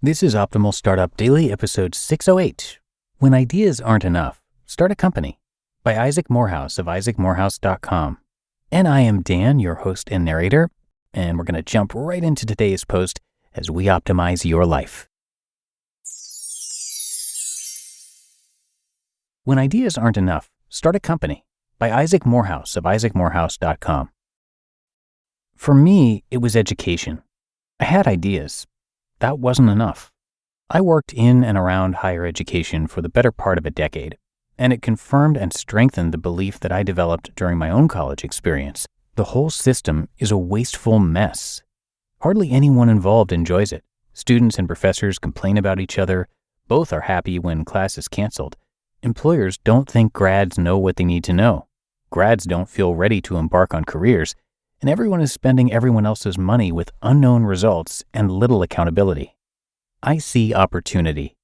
This is Optimal Startup Daily, episode 608. When Ideas Aren't Enough, Start a Company, by Isaac Morehouse of isaacmorehouse.com. And I am Dan, your host and narrator, and we're going to jump right into today's post as we optimize your life. When Ideas Aren't Enough, Start a Company, by Isaac Morehouse of isaacmorehouse.com. For me, it was education. I had ideas. That wasn't enough. I worked in and around higher education for the better part of a decade, and it confirmed and strengthened the belief that I developed during my own college experience. The whole system is a wasteful mess. Hardly anyone involved enjoys it. Students and professors complain about each other. Both are happy when class is canceled. Employers don't think grads know what they need to know. Grads don't feel ready to embark on careers. And everyone is spending everyone else's money with unknown results and little accountability. I see opportunity.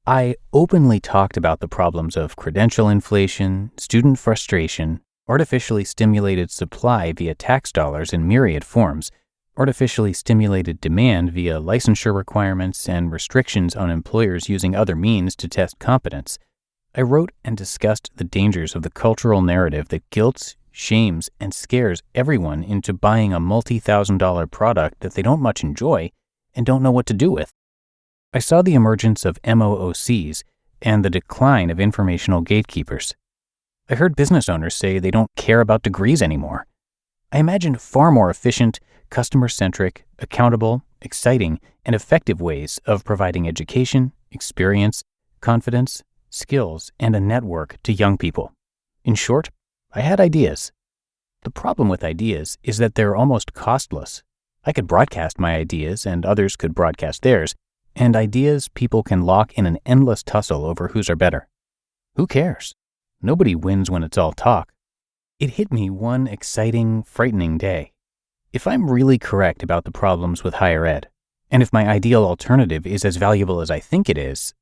I openly talked about the problems of credential inflation, student frustration, artificially stimulated supply via tax dollars in myriad forms, artificially stimulated demand via licensure requirements and restrictions on employers using other means to test competence. I wrote and discussed the dangers of the cultural narrative that guilts, shames, and scares everyone into buying a multi-$1,000 product that they don't much enjoy and don't know what to do with. I saw the emergence of MOOCs and the decline of informational gatekeepers. I heard business owners say they don't care about degrees anymore. I imagined far more efficient, customer-centric, accountable, exciting, and effective ways of providing education, experience, confidence, skills, and a network to young people. In short, I had ideas. The problem with ideas is that they're almost costless. I could broadcast my ideas and others could broadcast theirs, and ideas people can lock in an endless tussle over whose are better. Who cares? Nobody wins when it's all talk. It hit me one exciting, frightening day. If I'm really correct about the problems with higher ed, and if my ideal alternative is as valuable as I think it is,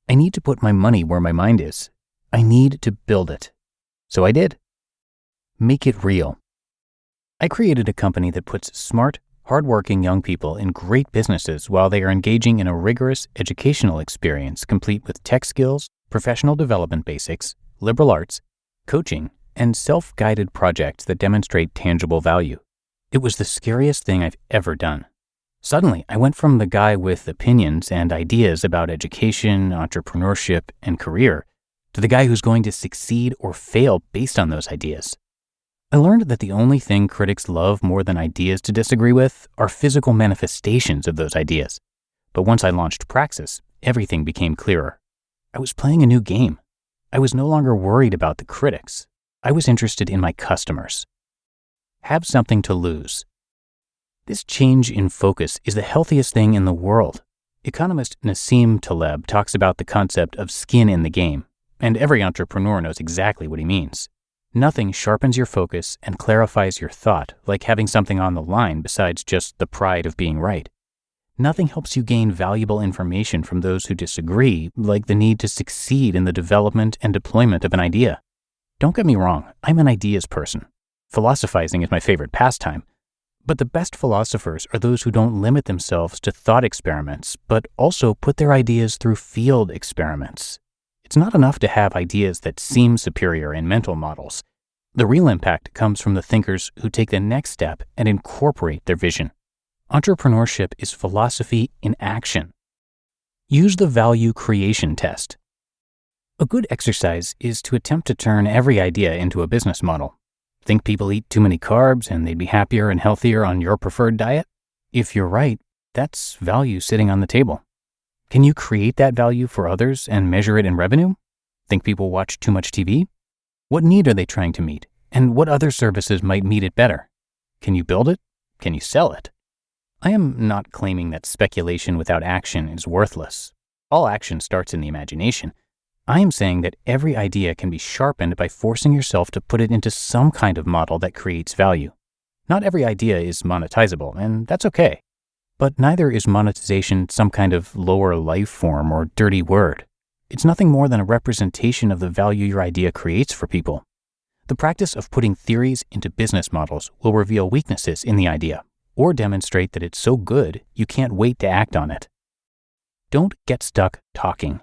I need to put my money where my mind is. I need to build it. So I did. Make it real. I created a company that puts smart, hardworking young people in great businesses while they are engaging in a rigorous educational experience complete with tech skills, professional development basics, liberal arts, coaching, and self-guided projects that demonstrate tangible value. It was the scariest thing I've ever done. Suddenly, I went from the guy with opinions and ideas about education, entrepreneurship, and career to the guy who's going to succeed or fail based on those ideas. I learned that the only thing critics love more than ideas to disagree with are physical manifestations of those ideas. But once I launched Praxis, everything became clearer. I was playing a new game. I was no longer worried about the critics. I was interested in my customers. Have something to lose. This change in focus is the healthiest thing in the world. Economist Nassim Taleb talks about the concept of skin in the game, and every entrepreneur knows exactly what he means. Nothing sharpens your focus and clarifies your thought like having something on the line besides just the pride of being right. Nothing helps you gain valuable information from those who disagree like the need to succeed in the development and deployment of an idea. Don't get me wrong, I'm an ideas person. Philosophizing is my favorite pastime. But the best philosophers are those who don't limit themselves to thought experiments, but also put their ideas through field experiments. It's not enough to have ideas that seem superior in mental models. The real impact comes from the thinkers who take the next step and incorporate their vision. Entrepreneurship is philosophy in action. Use the value creation test. A good exercise is to attempt to turn every idea into a business model. Think people eat too many carbs and they'd be happier and healthier on your preferred diet? If you're right, that's value sitting on the table. Can you create that value for others and measure it in revenue? Think people watch too much TV? What need are they trying to meet? And what other services might meet it better? Can you build it? Can you sell it? I am not claiming that speculation without action is worthless. All action starts in the imagination. I am saying that every idea can be sharpened by forcing yourself to put it into some kind of model that creates value. Not every idea is monetizable, and that's okay. But neither is monetization some kind of lower life form or dirty word. It's nothing more than a representation of the value your idea creates for people. The practice of putting theories into business models will reveal weaknesses in the idea, or demonstrate that it's so good you can't wait to act on it. don't get stuck talking.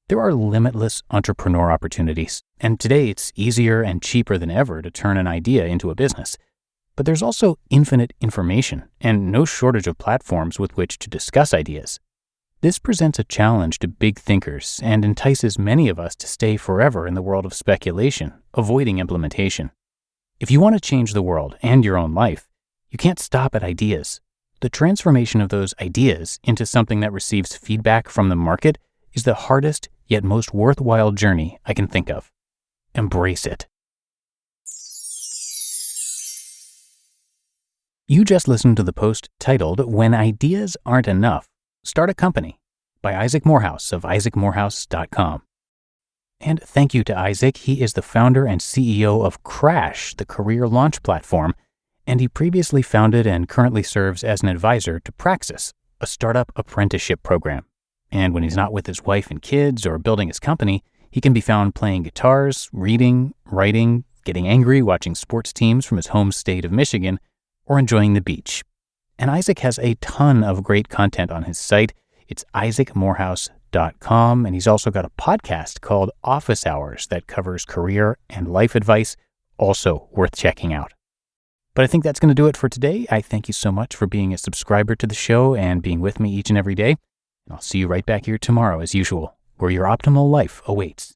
There are limitless entrepreneur opportunities, and today it's easier and cheaper than ever to turn an idea into a business. But there's also infinite information and no shortage of platforms with which to discuss ideas. This presents a challenge to big thinkers and entices many of us to stay forever in the world of speculation, avoiding implementation. If you want to change the world and your own life, you can't stop at ideas. The transformation of those ideas into something that receives feedback from the market is the hardest yet most worthwhile journey I can think of. Embrace it. You just listened to the post titled, "When Ideas Aren't Enough, Start a Company," by Isaac Morehouse of isaacmorehouse.com. And thank you to Isaac. He is the founder and CEO of Crash, the career launch platform, and he previously founded and currently serves as an advisor to Praxis, a startup apprenticeship program. And when he's not with his wife and kids or building his company, he can be found playing guitars, reading, writing, getting angry, watching sports teams from his home state of Michigan, or enjoying the beach. And Isaac has a ton of great content on his site. It's isaacmorehouse.com, and he's also got a podcast called Office Hours that covers career and life advice, also worth checking out. But I think that's going to do it for today. I thank you so much for being a subscriber to the show and being with me each and every day. And I'll see you right back here tomorrow as usual, where your optimal life awaits.